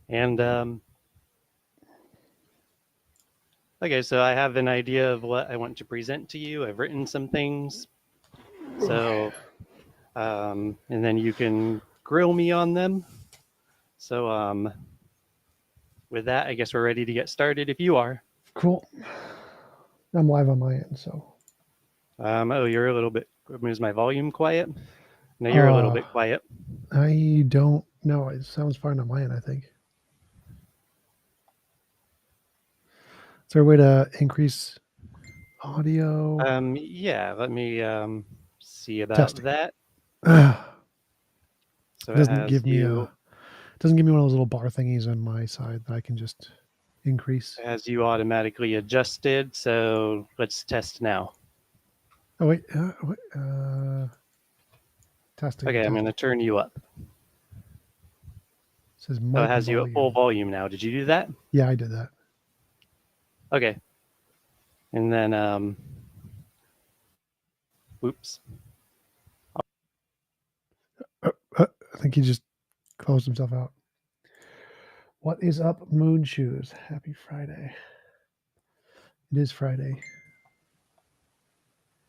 And okay, so I have an idea of what I want to present to you. I've written some things. So, and then you can grill me on them. So, with that, I guess we're ready to get started if you are. Cool. I'm live on my end, so. Oh, you're a little bit, is my volume quiet? No, you're a little bit quiet. I don't know. It sounds fine on my end, I think. Is there a way to increase audio? Yeah, let me see about Testing. that. So It doesn't give me one of those little bar thingies on my side that I can just increase. It has you automatically adjusted. So let's test now. Oh wait, testing. Okay, I'm going to turn you up. It says Oh, mic it has you at full volume. volume now. Did you do that? Yeah, I did that. Okay. And then, whoops. I think he just closed himself out. What is up, Moon Shoes? Happy Friday. It is Friday.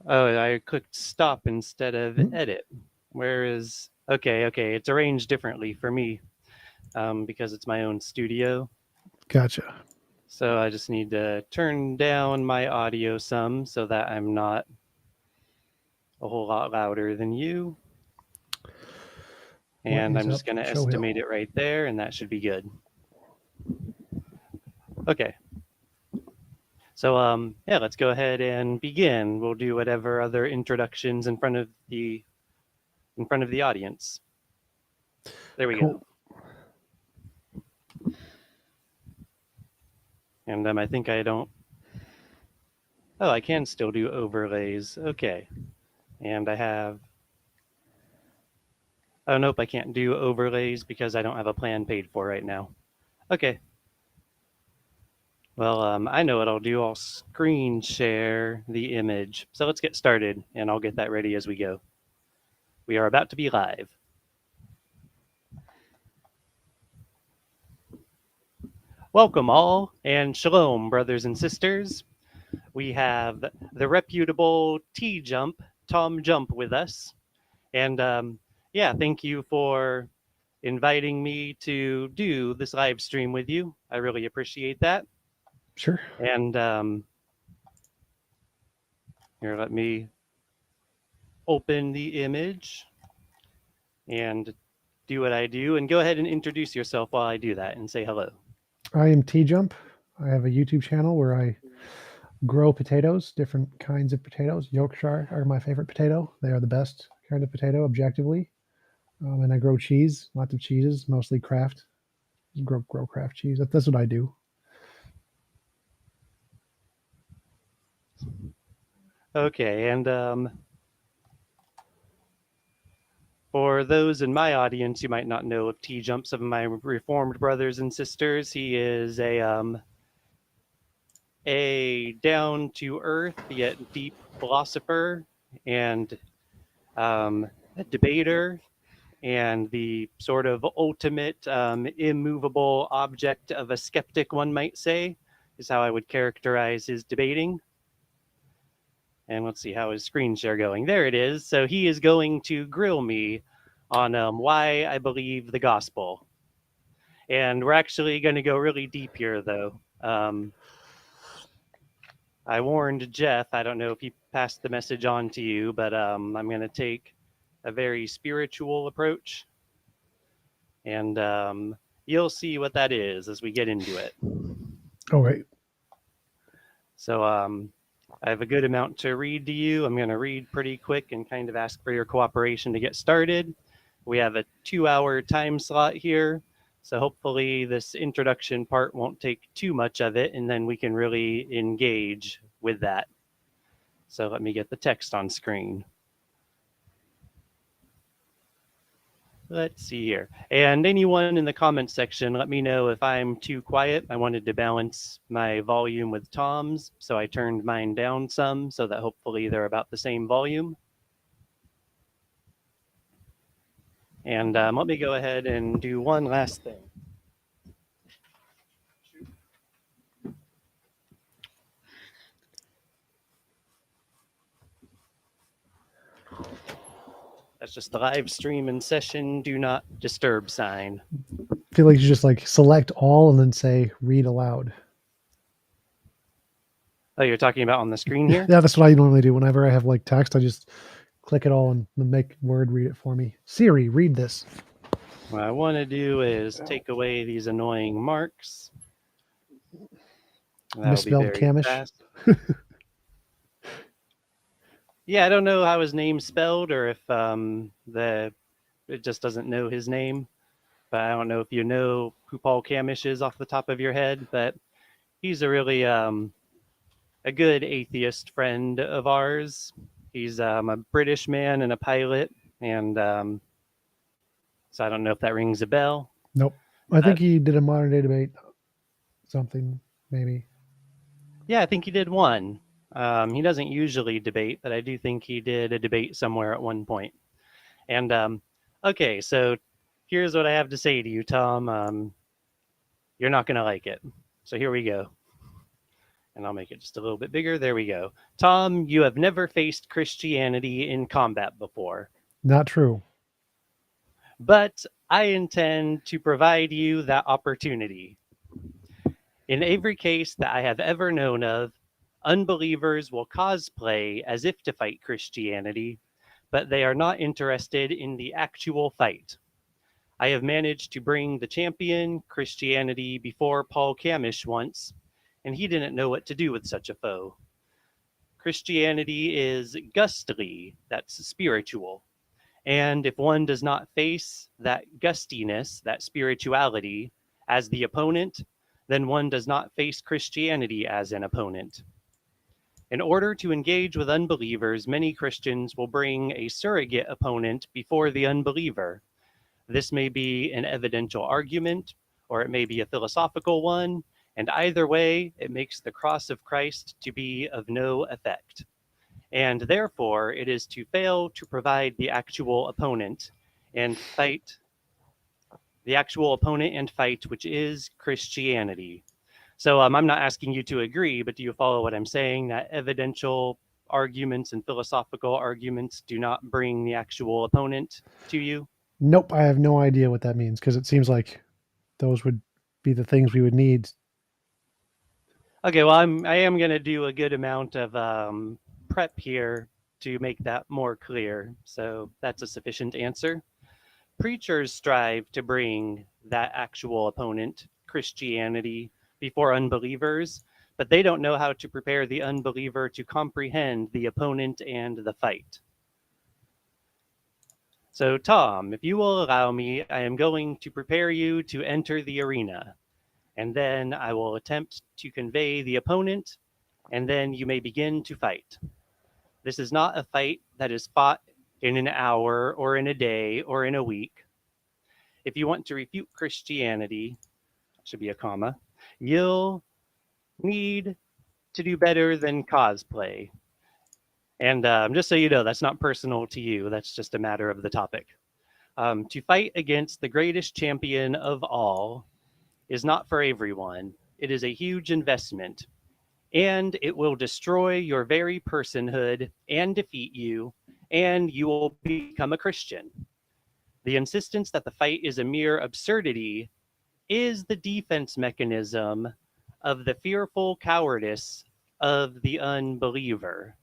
Oh, I clicked stop instead of edit. Where is... Okay, it's arranged differently for me because it's my own studio. Gotcha. So I just need to turn down my audio some so that I'm not a whole lot louder than you. And I'm just going to estimate it right there, and that should be good. Okay. So yeah, let's go ahead and begin. We'll do whatever other introductions in front of the audience. There we go. And I think I don't... Oh, I can still do overlays. Okay. And I have... Oh, nope, I can't do overlays because I don't have a plan paid for right now. Okay. Well, I know what I'll do. I'll screen share the image. So let's get started, and I'll get that ready as we go. We are about to be live. Welcome all, and shalom, brothers and sisters. We have the reputable TJump, Tom Jump, with us. And yeah, thank you for inviting me to do this live stream with you. I really appreciate that. Sure. And here, let me open the image and do what I do. And go ahead and introduce yourself while I do that and say hello. I am TJump. I have a YouTube channel where I grow potatoes, different kinds of potatoes. Yorkshire are my favorite potato. They are the best kind of potato, objectively. And I grow cheese, lots of cheeses, mostly craft. Grow craft cheese. That's what I do. Okay, and for those in my audience who might not know of TJump, some of my Reformed brothers and sisters, he is a down-to-earth yet deep philosopher and a debater and the sort of ultimate immovable object of a skeptic, one might say, is how I would characterize his debating. And let's see how his screen share going. There it is. So he is going to grill me on why I believe the gospel. And we're actually going to go really deep here, though. I warned Jeff, I don't know if he passed the message on to you, but I'm going to take a very spiritual approach. And you'll see what that is as we get into it. Oh, right. So I have a good amount to read to you. I'm going to read pretty quick and kind of ask for your cooperation to get started. We have a 2-hour time slot here. So hopefully this introduction part won't take too much of it, and then we can really engage with that. So let me get the text on screen. Let's see here. And anyone in the comments section, let me know if I'm too quiet. I wanted to balance my volume with Tom's, so I turned mine down some so that hopefully they're about the same volume. And let me go ahead and do one last thing. That's just the live stream and session do not disturb sign. I feel like you just like select all and then say read aloud. Oh, you're talking about on the screen here? Yeah, that's what I normally do. Whenever I have like text, I just click it all and make Word read it for me. Siri, read this. What I want to do is take away these annoying marks. That'll be Misspelled very Camish. fast. Yeah, I don't know how his name's spelled or if it just doesn't know his name. But I don't know if you know who Paul Camish is off the top of your head, but he's a really a good atheist friend of ours. He's a British man and a pilot, and so I don't know if that rings a bell. Nope. I think he did a modern day debate. Something, maybe. Yeah, I think he did one. He doesn't usually debate, but I do think he did a debate somewhere at one point. And okay, so here's what I have to say to you, Tom. You're not going to like it. So here we go. And I'll make it just a little bit bigger. There we go. Tom, you have never faced Christianity in combat before, Not true. but I intend to provide you that opportunity. In every case that I have ever known of, unbelievers will cosplay as if to fight Christianity, but they are not interested in the actual fight. I have managed to bring the champion Christianity before Paul Camish once, and he didn't know what to do with such a foe. Christianity is gustly, that's spiritual. And if one does not face that gustiness, that spirituality, as the opponent, then one does not face Christianity as an opponent. In order to engage with unbelievers, many Christians will bring a surrogate opponent before the unbeliever. This may be an evidential argument, or it may be a philosophical one, and either way, it makes the cross of Christ to be of no effect. And therefore, it is to fail to provide the actual opponent and fight the actual opponent and fight, which is Christianity. So I'm not asking you to agree, but do you follow what I'm saying? That evidential arguments and philosophical arguments do not bring the actual opponent to you? Nope. I have no idea what that means because it seems like those would be the things we would need. Okay, well, I am going to do a good amount of prep here to make that more clear. So that's a sufficient answer. Preachers strive to bring that actual opponent, Christianity, before unbelievers, but they don't know how to prepare the unbeliever to comprehend the opponent and the fight. So, Tom, if you will allow me, I am going to prepare you to enter the arena, and then I will attempt to convey the opponent, and then you may begin to fight. This is not a fight that is fought in an hour or in a day or in a week. If you want to refute Christianity, should be a comma, you'll need to do better than cosplay. And just so you know, that's not personal to you. That's just a matter of the topic. To fight against the greatest champion of all is not for everyone. It is a huge investment, and it will destroy your very personhood and defeat you, and you will become a Christian. The insistence that the fight is a mere absurdity is the defense mechanism of the fearful cowardice of the unbeliever.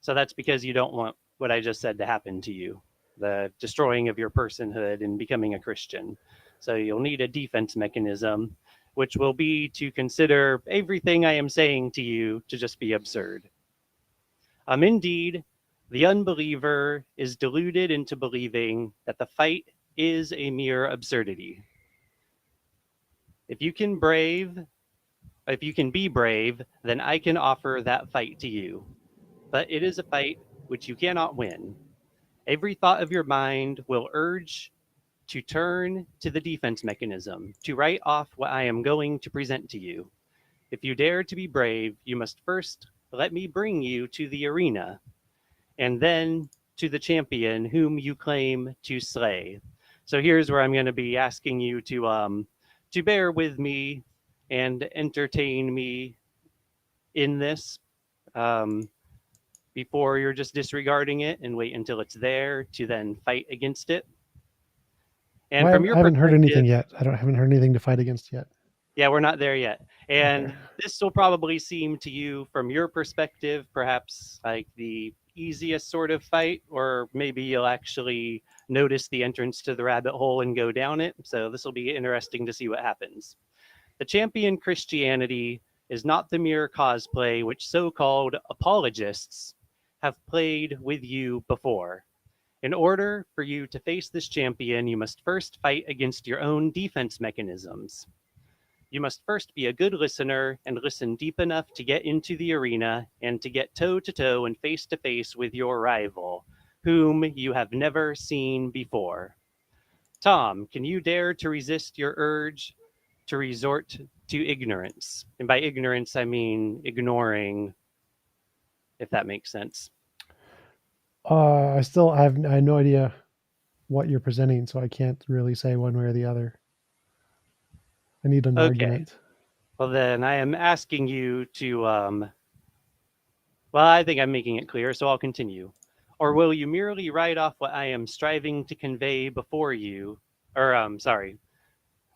So that's because you don't want what I just said to happen to you, the destroying of your personhood and becoming a Christian. So you'll need a defense mechanism, which will be to consider everything I am saying to you to just be absurd. Indeed, the unbeliever is deluded into believing that the fight is a mere absurdity. If you can brave, if you can be brave, then I can offer that fight to you. But it is a fight which you cannot win. Every thought of your mind will urge to turn to the defense mechanism, to write off what I am going to present to you. If you dare to be brave, you must first let me bring you to the arena, and then to the champion whom you claim to slay. So here's where I'm going to be asking you to bear with me and entertain me in this um, before you're just disregarding it and wait until it's there to then fight against it. And Well, from I your haven't heard perspective, anything yet. Haven't heard anything to fight against yet. yeah, we're not there yet. Okay. And this will probably seem to you, from your perspective, perhaps like the easiest sort of fight, or maybe you'll actually notice the entrance to the rabbit hole and go down it. So this will be interesting to see what happens. The champion Christianity is not the mere cosplay which so called apologists have played with you before. In order for you to face this champion, you must first fight against your own defense mechanisms. You must first be a good listener and listen deep enough to get into the arena and to get toe to toe and face to face with your rival, whom you have never seen before. Tom, can you dare to resist your urge to resort to ignorance? And by ignorance, I mean ignoring, if that makes sense. I have no idea what you're presenting, so I can't really say one way or the other. I need an Okay. argument. Well, then I am asking you to, well, I think I'm making it clear, so I'll continue. Or will you merely write off what I am striving to convey before you? Sorry.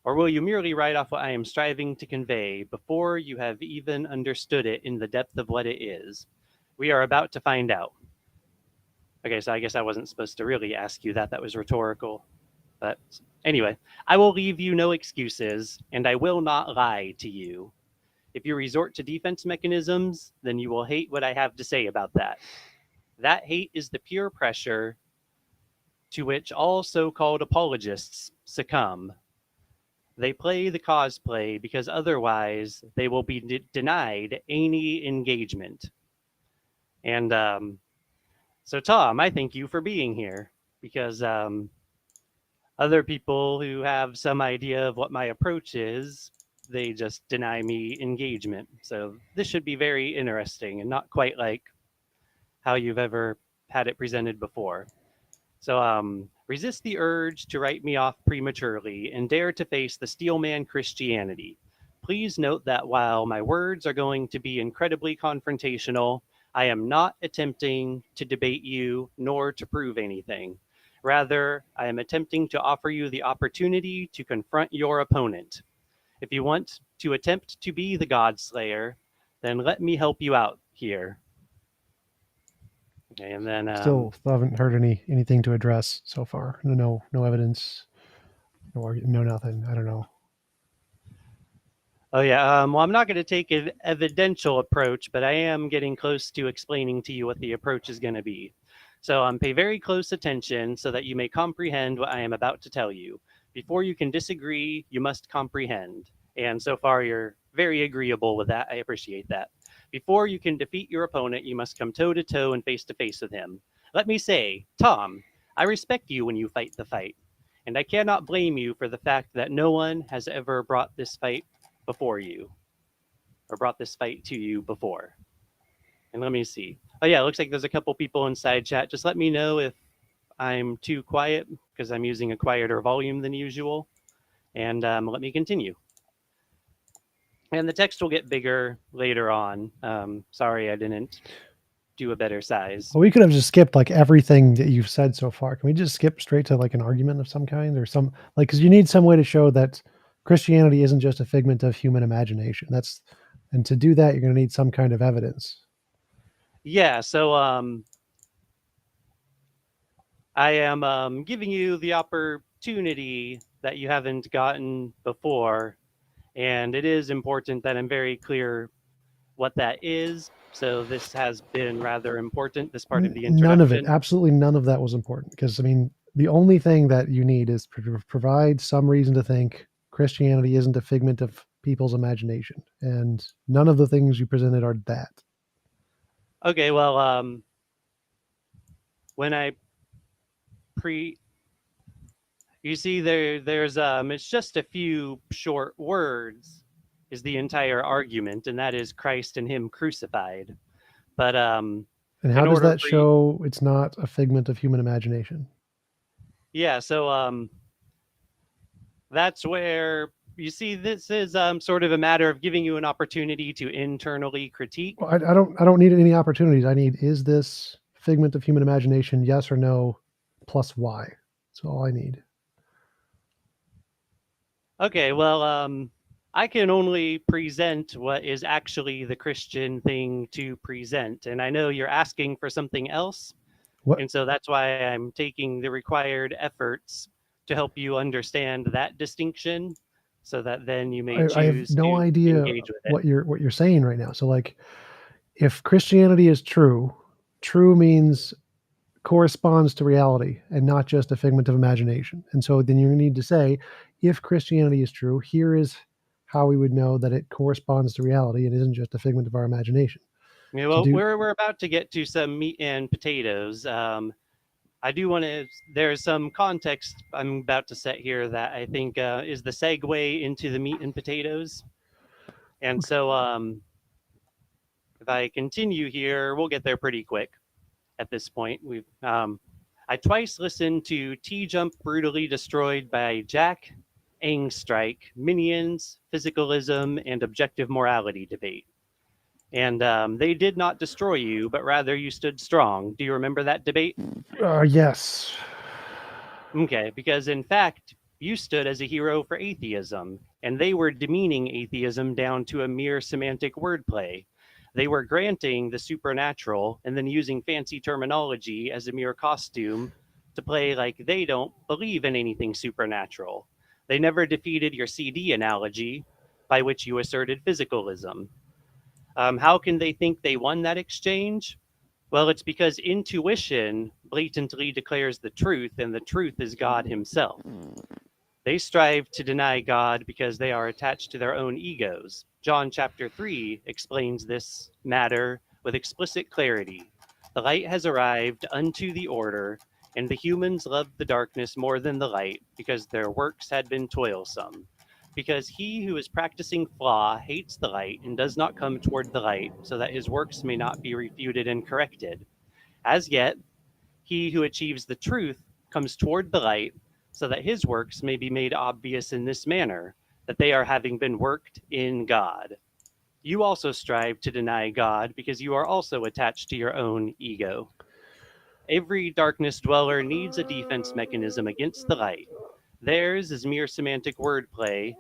Or will you merely write off what I am striving to convey before you have even understood it in the depth of what it is? We are about to find out. Okay, so I guess I wasn't supposed to really ask you that. That was rhetorical. But anyway, I will leave you no excuses, and I will not lie to you. If you resort to defense mechanisms, then you will hate what I have to say about that. That hate is the pure pressure to which all so called apologists succumb. They play the cosplay because otherwise they will be denied any engagement. And so, Tom, I thank you for being here because other people who have some idea of what my approach is, they just deny me engagement. So, this should be very interesting and not quite like how you've ever had it presented before. So, resist the urge to write me off prematurely and dare to face the Steelman Christianity. Please note that while my words are going to be incredibly confrontational, I am not attempting to debate you nor to prove anything. Rather, I am attempting to offer you the opportunity to confront your opponent. If you want to attempt to be the God Slayer, then let me help you out here. Okay, and then Still haven't heard anything to address so far. No evidence. No nothing. I don't know. Oh yeah. Well, I'm not going to take an evidential approach, but I am getting close to explaining to you what the approach is going to be. So pay very close attention so that you may comprehend what I am about to tell you. Before you can disagree, you must comprehend. And so far, you're very agreeable with that. I appreciate that. Before you can defeat your opponent, you must come toe to toe and face to face with him. Let me say, Tom, I respect you when you fight the fight. And I cannot blame you for the fact that no one has ever brought this fight before you or brought this fight to you before. And let me see. Oh yeah, it looks like there's a couple people inside chat. Just let me know if I'm too quiet because I'm using a quieter volume than usual. And let me continue. And the text will get bigger later on. Sorry, I didn't do a better size. Well, we could have just skipped like everything that you've said so far. Can we just skip straight to like an argument of some kind or some like because you need some way to show that Christianity isn't just a figment of human imagination. And to do that, you're going to need some kind of evidence. Yeah, so I am giving you the opportunity that you haven't gotten before. And it is important that I'm very clear what that is. So this has been rather important, this part of the None of it, introduction. absolutely none of that was important because I mean, the only thing that you need is to provide some reason to think Christianity isn't a figment of people's imagination, and none of the things you presented are that. Okay, well, when I pre, you see there's it's just a few short words is the entire argument, and that is Christ and Him crucified. But And how in does order that for you, show it's not a figment of human imagination? yeah, so That's where you see this is sort of a matter of giving you an opportunity to internally critique. Well, I don't need any opportunities. I need, is this figment of human imagination? Yes or no, plus why. That's all I need. Okay, well, I can only present what is actually the Christian thing to present, and I know you're asking for something else, What? and so that's why I'm taking the required efforts to help you understand that distinction, so that then you may I have choose no to idea engage with it. what you're saying right now. So like, if Christianity is true, true means corresponds to reality and not just a figment of imagination. And so then you need to say, if Christianity is true, here is how we would know that it corresponds to reality and isn't just a figment of our imagination. Yeah, To well, do, we're about to get to some meat and potatoes. I do want to. There's some context I'm about to set here that I think is the segue into the meat and potatoes. And so, if I continue here, we'll get there pretty quick. At this point, I twice listened to TJump brutally destroyed by Jack, Angstrike, Minions, Physicalism, and Objective Morality debate. And they did not destroy you, but rather you stood strong. Do you remember that debate? yes. Okay, because in fact, you stood as a hero for atheism, and they were demeaning atheism down to a mere semantic wordplay. They were granting the supernatural and then using fancy terminology as a mere costume to play like they don't believe in anything supernatural. They never defeated your CD analogy, by which you asserted physicalism. How can they think they won that exchange? Well, it's because intuition blatantly declares the truth, and the truth is God Himself. They strive to deny God because they are attached to their own egos. John chapter 3 explains this matter with explicit clarity. The light has arrived unto the order, and the humans loved the darkness more than the light because their works had been toilsome. Because he who is practicing flaw hates the light and does not come toward the light, so that his works may not be refuted and corrected. As yet, he who achieves the truth comes toward the light, so that his works may be made obvious in this manner, that they are having been worked in God. You also strive to deny God because you are also attached to your own ego. Every darkness dweller needs a defense mechanism against the light. Theirs is mere semantic wordplay,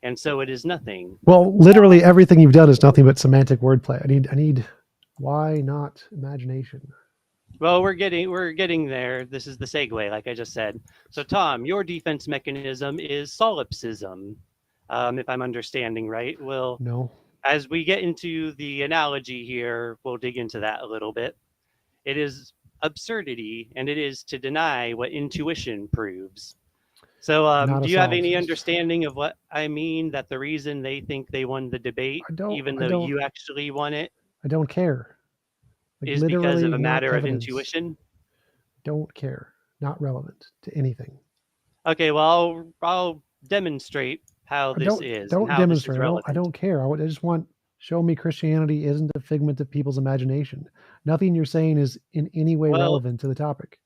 and so it is nothing. Well, literally everything you've done is nothing but semantic wordplay. I need why not imagination? Well, we're getting there. This is the segue, like I just said. So, Tom, your defense mechanism is solipsism, if I'm understanding right. Well, No. as we get into the analogy here, we'll dig into that a little bit. It is absurdity, and it is to deny what intuition proves. So, Not a do you have any solipsist. understanding of what I mean? That the reason they think they won the debate, I don't even I though don't you actually won it, I don't care. Like is because of literally a not matter of evidence. intuition? Don't care. Not relevant to anything. Okay, well, I'll demonstrate how I this is and don't how this is demonstrate. I relevant. don't care. I just want, show me Christianity isn't a figment of people's imagination. Nothing you're saying is in any way Well, relevant to the topic.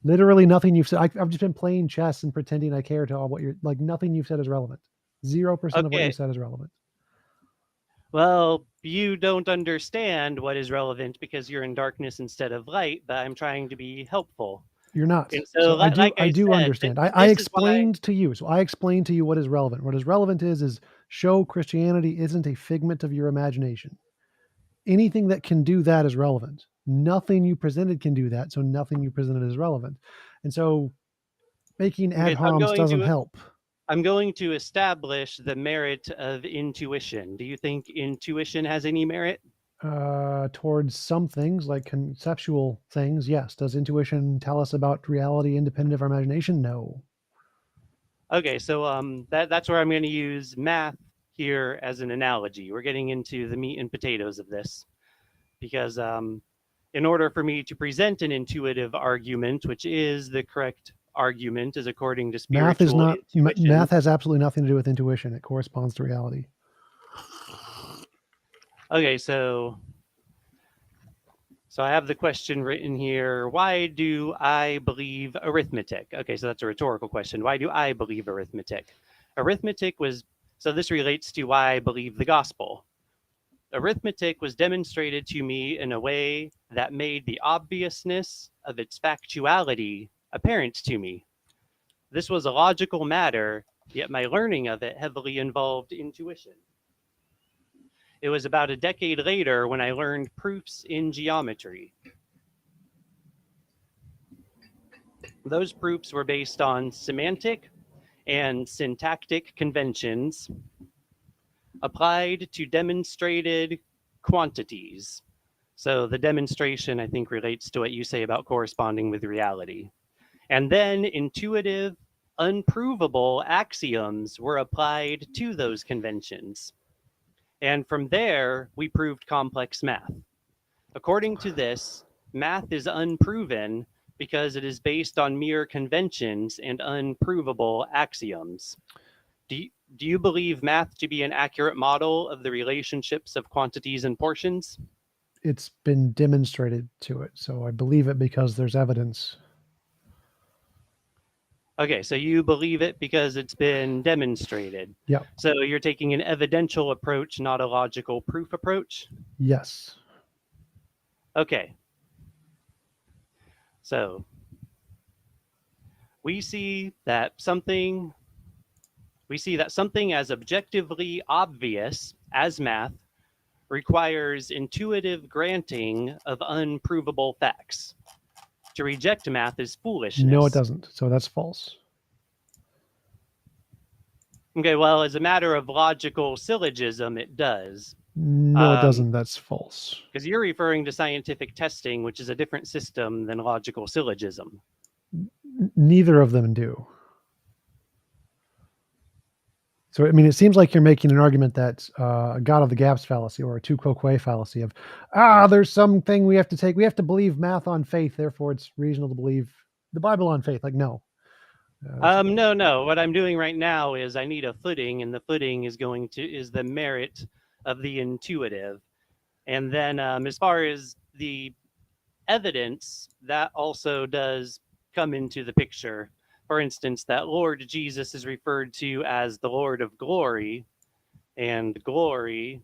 Literally nothing you've said. I've just been playing chess and pretending I care to all what you're like. Nothing you've said is relevant. 0% of what you okay. said is relevant. Well, you don't understand what is relevant because you're in darkness instead of light, but I'm trying to be helpful. You're not. And so, So like I I do said, understand. I this is why. explained to you. So I explained to you what is relevant. What is relevant is show Christianity isn't a figment of your imagination. Anything that can do that is relevant. Nothing you presented can do that. So nothing you presented is relevant. And so making ad Okay, so homs doesn't help. I'm going to establish the merit of intuition. Do you think intuition has any merit? Towards some things like conceptual things, yes. Does intuition tell us about reality independent of our imagination? No. Okay, so that's where I'm going to use math here as an analogy. We're getting into the meat and potatoes of this because in order for me to present an intuitive argument, which is the correct argument as according to Math is spiritual not, intuition. math has absolutely nothing to do with intuition. It corresponds to reality. Okay, So I have the question written here. Why do I believe arithmetic? Okay, so that's a rhetorical question. Why do I believe arithmetic? Arithmetic was, so this relates to why I believe the gospel. Arithmetic was demonstrated to me in a way that made the obviousness of its factuality apparent to me. This was a logical matter, yet my learning of it heavily involved intuition. It was about a decade later when I learned proofs in geometry. Those proofs were based on semantic and syntactic conventions applied to demonstrated quantities. So the demonstration, I think, relates to what you say about corresponding with reality. And then intuitive, unprovable axioms were applied to those conventions. And from there, we proved complex math. According to this, math is unproven because it is based on mere conventions and unprovable axioms. Do you believe math to be an accurate model of the relationships of quantities and portions? It's been demonstrated to it, so I believe it because there's evidence. Okay, so you believe it because it's been demonstrated. Yeah. So you're taking an evidential approach, not a logical proof approach? Yes. Okay. So we see that something as objectively obvious as math requires intuitive granting of unprovable facts. To reject math is foolishness. No, it doesn't. So that's false. Okay, well, as a matter of logical syllogism, it does. No, it doesn't. That's false. Because you're referring to scientific testing, which is a different system than logical syllogism. Neither of them do. So, I mean, it seems like you're making an argument that a God of the gaps fallacy or a tu quoque fallacy of, there's something we have to take. We have to believe math on faith. Therefore, it's reasonable to believe the Bible on faith. Like, no. No. What I'm doing right now is I need a footing, and the footing is the merit of the intuitive. And then as far as the evidence, that also does come into the picture. For instance, that Lord Jesus is referred to as the Lord of glory, and glory,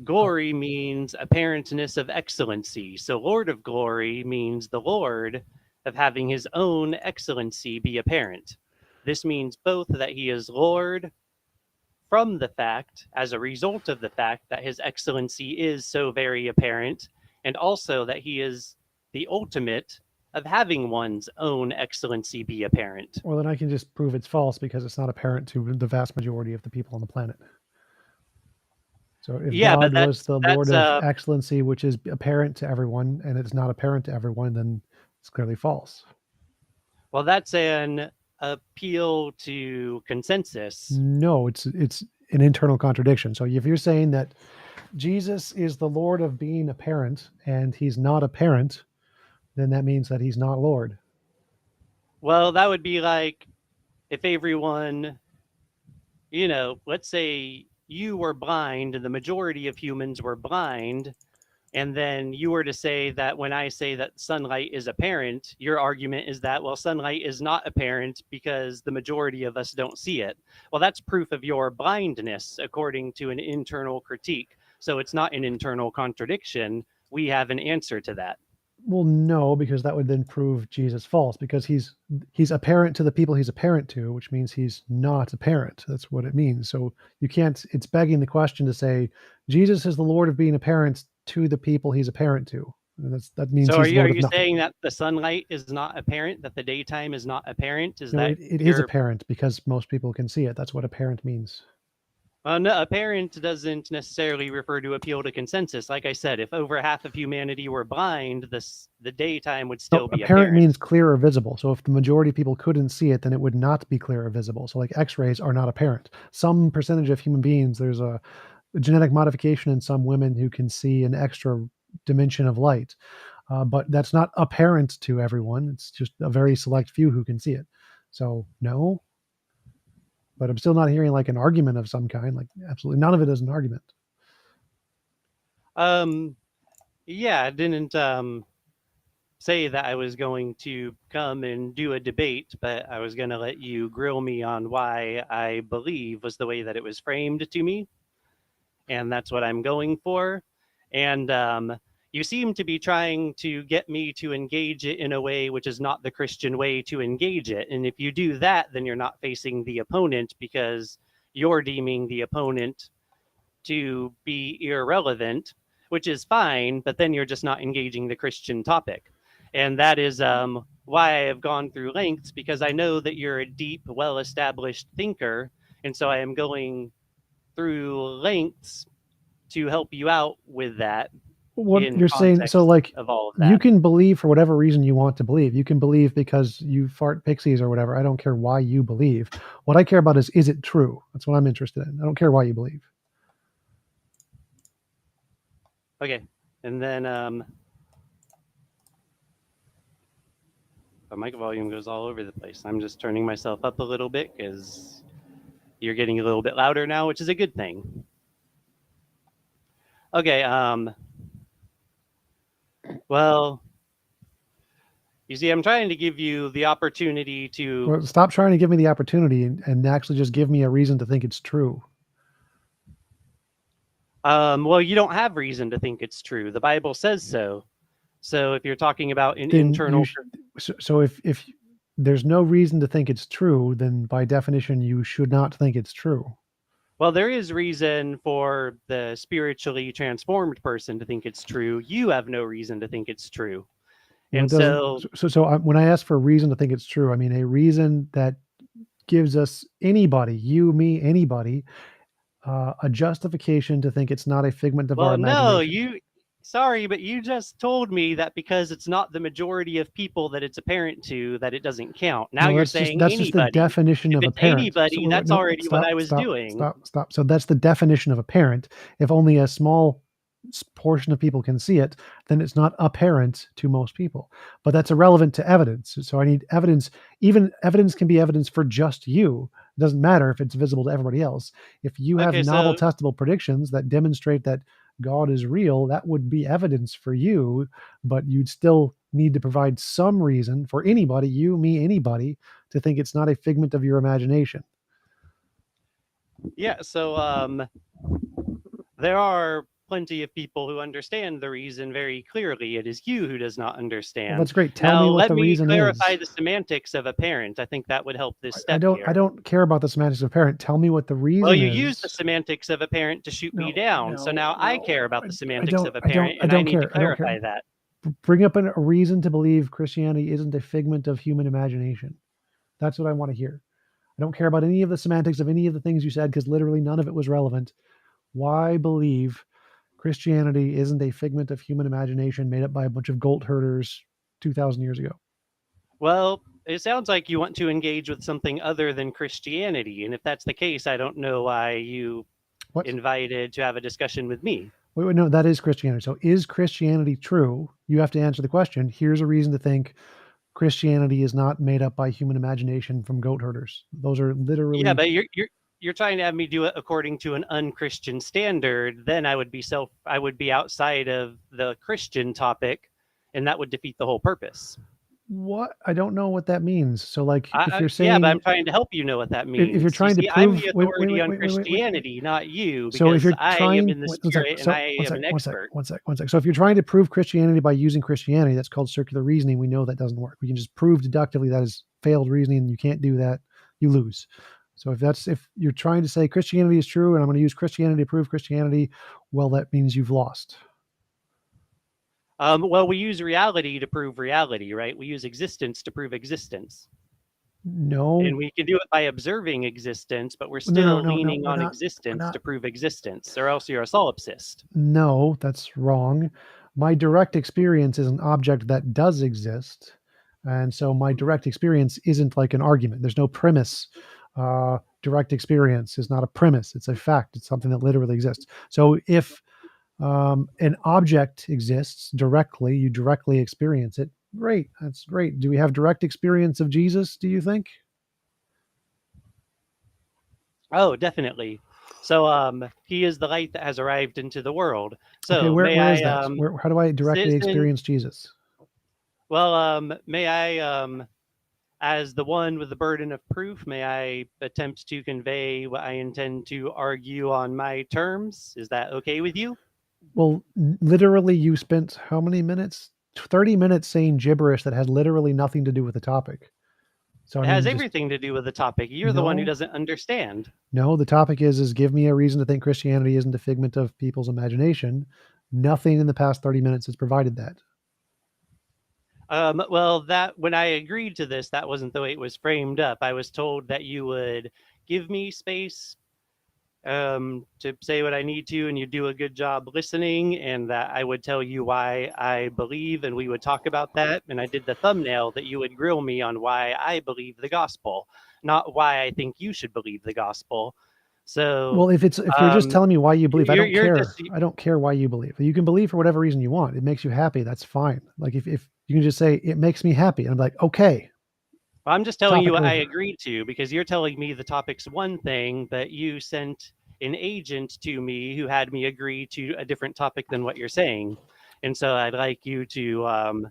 glory means apparentness of excellency. So Lord of glory means the Lord of having his own excellency be apparent. This means both that he is Lord from the fact, as a result of the fact that his excellency is so very apparent, and also that he is the ultimate of having one's own excellency be apparent. Well, then I can just prove it's false because it's not apparent to the vast majority of the people on the planet. So if God was the Lord of excellency, which is apparent to everyone, and it's not apparent to everyone, then it's clearly false. Well, that's an appeal to consensus. No, it's an internal contradiction. So if you're saying that Jesus is the Lord of being apparent and he's not apparent, then that means that he's not Lord. Well, that would be like if everyone, let's say you were blind and the majority of humans were blind, and then you were to say that when I say that sunlight is apparent, your argument is that, well, sunlight is not apparent because the majority of us don't see it. Well, that's proof of your blindness according to an internal critique. So it's not an internal contradiction. We have an answer to that. Well, no, because that would then prove Jesus false, because he's apparent to the people he's apparent to, which means he's not apparent. That's what it means. So you can't, it's begging the question to say Jesus is the Lord of being apparent to the people he's apparent to. And that means so. Are you nothing. saying that the sunlight is not apparent, that the daytime is not apparent? It is apparent because most people can see it. That's what apparent means. No, apparent doesn't necessarily refer to appeal to consensus. Like I said, if over half of humanity were blind, the daytime would still be apparent. Apparent means clear or visible. So if the majority of people couldn't see it, then it would not be clear or visible. So like X-rays are not apparent. Some percentage of human beings, there's a genetic modification in some women who can see an extra dimension of light. But that's not apparent to everyone. It's just a very select few who can see it. So no. But I'm still not hearing like an argument of some kind. Like absolutely none of it is an argument. Yeah, I didn't say that I was going to come and do a debate, but I was going to let you grill me on why I believe was the way that it was framed to me, and that's what I'm going for. And you seem to be trying to get me to engage it in a way which is not the Christian way to engage it. And if you do that, then you're not facing the opponent because you're deeming the opponent to be irrelevant, which is fine, but then you're just not engaging the Christian topic. And that is why I have gone through lengths, because I know that you're a deep, well established thinker. And so I am going through lengths to help you out with that What in you're saying, so context like of all of you that. can believe for whatever reason you want to believe. You can believe because you fart pixies or whatever. I don't care why you believe. What I care about is it true? That's what I'm interested in. I don't care why you believe. Okay. And then the mic volume goes all over the place. I'm just turning myself up a little bit because you're getting a little bit louder now, which is a good thing. Okay. Well, you see, I'm trying to give you the opportunity to. Well, stop trying to give me the opportunity and actually just give me a reason to think it's true. Well, you don't have reason to think it's true. The Bible says so. So if you're talking about an Then internal. so if there's no reason to think it's true, then by definition you should not think it's true. Well, there is reason for the spiritually transformed person to think it's true. You have no reason to think it's true. Well, it And doesn't. so, When I ask for a reason to think it's true, I mean a reason that gives us anybody, you, me, anybody, a justification to think it's not a figment of our well, no, imagination. sorry, but you just told me that because it's not the majority of people that it's apparent to, that it doesn't count. Now No, you're that's just saying that's just the anybody. definition If of it's apparent. So anybody, that's no, already what I was doing. stop. So that's the definition of apparent. If only a small portion of people can see it, then it's not apparent to most people. But that's irrelevant to evidence. So I need evidence. Even evidence can be evidence for just you. It doesn't matter if it's visible to everybody else. If you have Okay, novel so testable predictions that demonstrate that God is real, that would be evidence for you, but you'd still need to provide some reason for anybody, you, me, anybody, to think it's not a figment of your imagination. yeah, so there are plenty of people who understand the reason very clearly. It is you who does not Well, understand. that's great. Tell Now, me what let the me reason clarify is. the semantics of apparent. I think that would help this I step don't I here. don't care about the semantics of parent. Tell me what the Well, reason you use the is. semantics of apparent to shoot me No, down. So no, now I no. care about the I semantics don't of apparent, I and I don't need to care. I don't care. clarify that. Bring up a reason to believe Christianity isn't a figment of human imagination. That's what I want to hear. I don't care about any of the semantics of any of the things you said because literally none of it was relevant. Why believe Christianity isn't a figment of human imagination made up by a bunch of goat herders 2,000 years ago? Well, it sounds like you want to engage with something other than Christianity. And if that's the case, I don't know why you What? invited to have a discussion with me. Wait, no, that is Christianity. So is Christianity true? You have to answer the question. Here's a reason to think Christianity is not made up by human imagination from goat herders. Those are Yeah, literally. but you're trying to have me do it according to an unchristian standard. Then I would be outside of the Christian topic, and that would defeat the whole purpose. What? I don't know what that means. So, like, if you're Yeah, but saying, I'm trying to help you know what that if you're means. You trying to see, I'm prove, the authority on wait. Christianity, not you, So if because you're I am trying, in the one sec, spirit and so I one am sec, an one sec, expert. one sec, one sec. So if you're trying to prove Christianity by using Christianity, that's called circular reasoning. We know that doesn't work. We can just prove deductively that is failed reasoning. You can't do that. You lose. So if you're trying to say Christianity is true and I'm going to use Christianity to prove Christianity, well, that means you've lost. Well, we use reality to prove reality, right? We use existence to prove existence. No, And we can do it by observing existence, but we're no, still no, no. leaning on We're existence not. to prove existence, or else you're a solipsist. No, that's wrong. My direct experience is an object that does exist. And so my direct experience isn't like an argument. There's no premise. Direct experience is not a premise. It's a fact. It's something that literally exists. So if an object exists directly, you directly experience it. Great. That's great. Do we have direct experience of Jesus, do you think? Oh, definitely. So he is the light that has arrived into the world. Okay, So may where I is that? How do I directly citizen experience Jesus? well may I as the one with the burden of proof, may I attempt to convey what I intend to argue on my terms? Is that okay with you? Well, literally, you spent how many minutes? 30 minutes saying gibberish that had literally nothing to do with the topic. So, I It has mean, just everything to do with the topic. You're the one who no, doesn't understand. no. The topic is give me a reason to think Christianity isn't a figment of people's imagination. Nothing in the past 30 minutes has provided that. Well, that when I agreed to this, that wasn't the way it was framed up. I was told that you would give me space to say what I need to, and you do a good job listening, and that I would tell you why I believe, and we would talk about that. And I did the thumbnail that you would grill me on why I believe the gospel, not why I think you should believe the gospel. So Well, if you're just um, telling me why you believe, I don't you're care. just I don't care why you believe. You can believe for whatever reason you want. It makes you happy. That's fine. Like if you can just say it makes me happy, and I'm like, okay, I'm just telling you topic what I over. agreed to because you're telling me the topic's one thing, but you sent an agent to me who had me agree to a different topic than what you're saying. And so I'd like you to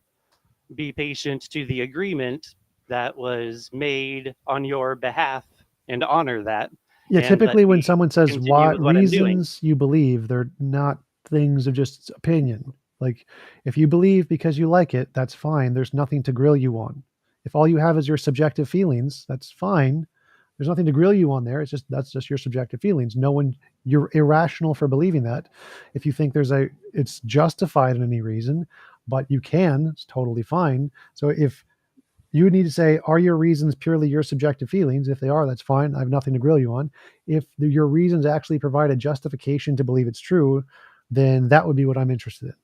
be patient to the agreement that was made on your behalf and honor that Yeah, and let typically when me someone says continue what with what I'm doing. reasons you believe, they're not things of just opinion. Like if you believe because you like it, that's fine. There's nothing to grill you on. If all you have is your subjective feelings, that's fine. There's nothing to grill you on there. It's just that's just your subjective feelings. No one you're irrational for believing that. If you think it's justified in any reason, but you can, it's totally fine. So if you would need to say, are your reasons purely your subjective feelings? If they are, that's fine. I have nothing to grill you on. If your reasons actually provide a justification to believe it's true, then that would be what I'm interested in.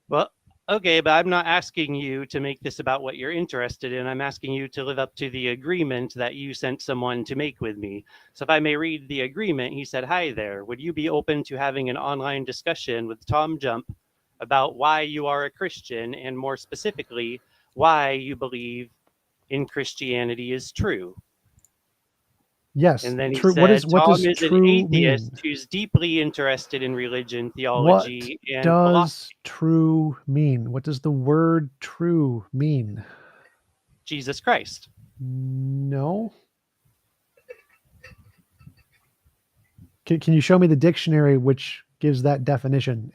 Well, okay, but I'm not asking you to make this about what you're interested in. I'm asking you to live up to the agreement that you sent someone to make with me. So if I may read the agreement, he said, "Hi there. Would you be open to having an online discussion with TJump about why you are a Christian and more specifically, why you believe in Christianity is true?" Yes, And then he true. said, What "Tom does is an true atheist mean? who's deeply interested in religion, What theology, and does philosophy." true mean? What does the word true mean? Jesus Christ. No. Can you show me the dictionary which gives that definition?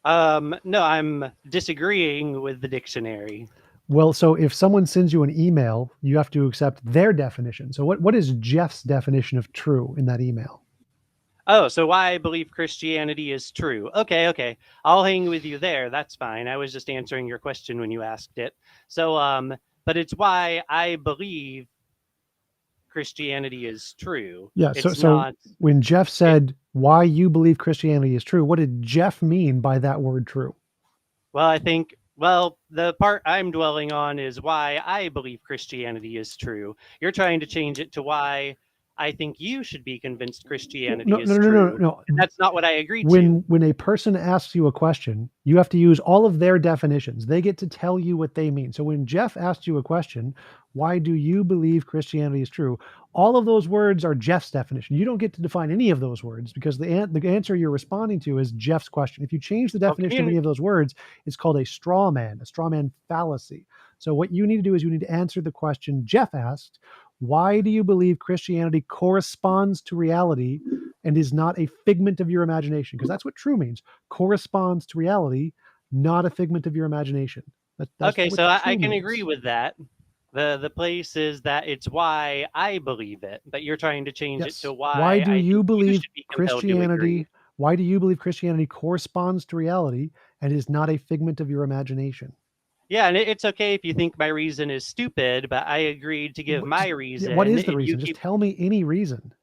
No, I'm disagreeing with the dictionary. Well, so if someone sends you an email, you have to accept their definition. So what is Jeff's definition of true in that email? Oh, so why I believe Christianity is true. Okay, okay. I'll hang with you there. That's fine. I was just answering your question when you asked it. So, but it's why I believe Christianity is true. Yeah, so It's not when Jeff it said why you believe Christianity is true, what did Jeff mean by that word true? well, I think well, the part I'm dwelling on is why I believe Christianity is true. You're trying to change it to why I think you should be convinced Christianity No, no, is no, no, true. And no. that's not what I agreed to. When a person asks you a question, you have to use all of their definitions. They get to tell you what they mean. So when Jeff asked you a question, why do you believe Christianity is true? All of those words are Jeff's definition. You don't get to define any of those words because the answer you're responding to is Jeff's question. If you change the Well, definition of any of those words, it's called a straw man fallacy. So what you need to do is you need to answer the question Jeff asked. Why do you believe Christianity corresponds to reality and is not a figment of your imagination? Because that's what true means. Corresponds to reality, not a figment of your imagination. That's Okay, what so I true can agree means. with that. The place is that it's why I believe it, but you're trying to change it to Yes. Why why do I you think you believe should be compelled to agree. Christianity? Why do you believe Christianity corresponds to reality and is not a figment of your imagination? Yeah, and it's okay if you think my reason is stupid, but I agreed to give my What reason, is the and you reason? Just keep. tell me any reason.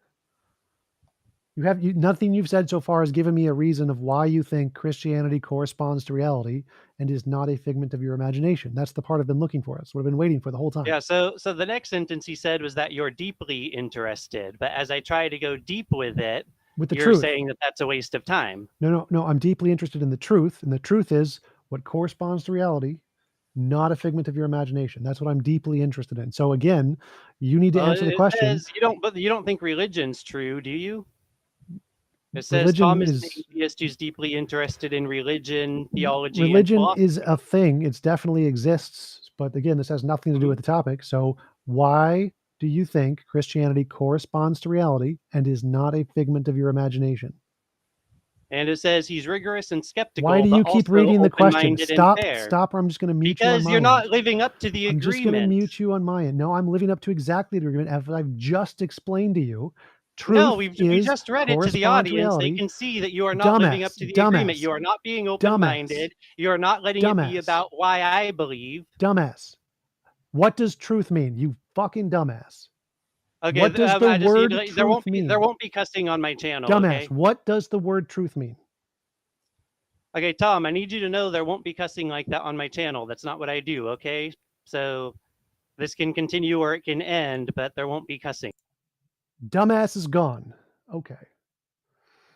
Nothing you've said so far has given me a reason of why you think Christianity corresponds to reality and is not a figment of your imagination. That's the part I've been looking for. That's what I've been waiting for the whole time. Yeah, so the next sentence he said was that you're deeply interested, but as I try to go deep with it, With the you're truth. saying that that's a waste of time. No, no, no. I'm deeply interested in the truth. And the truth is what corresponds to reality not a figment of your imagination. That's what I'm deeply interested in. So again, you need to answer the It question. says but you don't think religion's true, do you? It says Religion Tom is an is atheist who's deeply interested in religion, theology, and religion is philosophy. a thing. It definitely exists. But again, this has nothing to do with the topic. So why do you think Christianity corresponds to reality and is not a figment of your imagination? And it says he's rigorous and Why skeptical, do but you keep also reading the question? open-minded and Stop, fair. stop, or I'm just going to mute you on Because my you're end. not living up to the I'm just going to agreement. mute you on my end. No, I'm living up to exactly the agreement as I've just explained to you. Truth No, we is just read it to the correspond to audience. They reality. can see that you are not living up Dumbass, to the agreement. dumbass, You are not being dumbass, open-minded. You are not letting it be dumbass, about why I believe. dumbass. What does truth mean? You fucking dumbass. Okay, What does the I just need word to, truth there mean? won't be cussing on my channel, Dumbass, okay? what does the word truth mean? Okay, Tom, I need you to know there won't be cussing like that on my channel. That's not what I do, okay? So this can continue or it can end, but there won't be cussing. Dumbass is gone. Okay.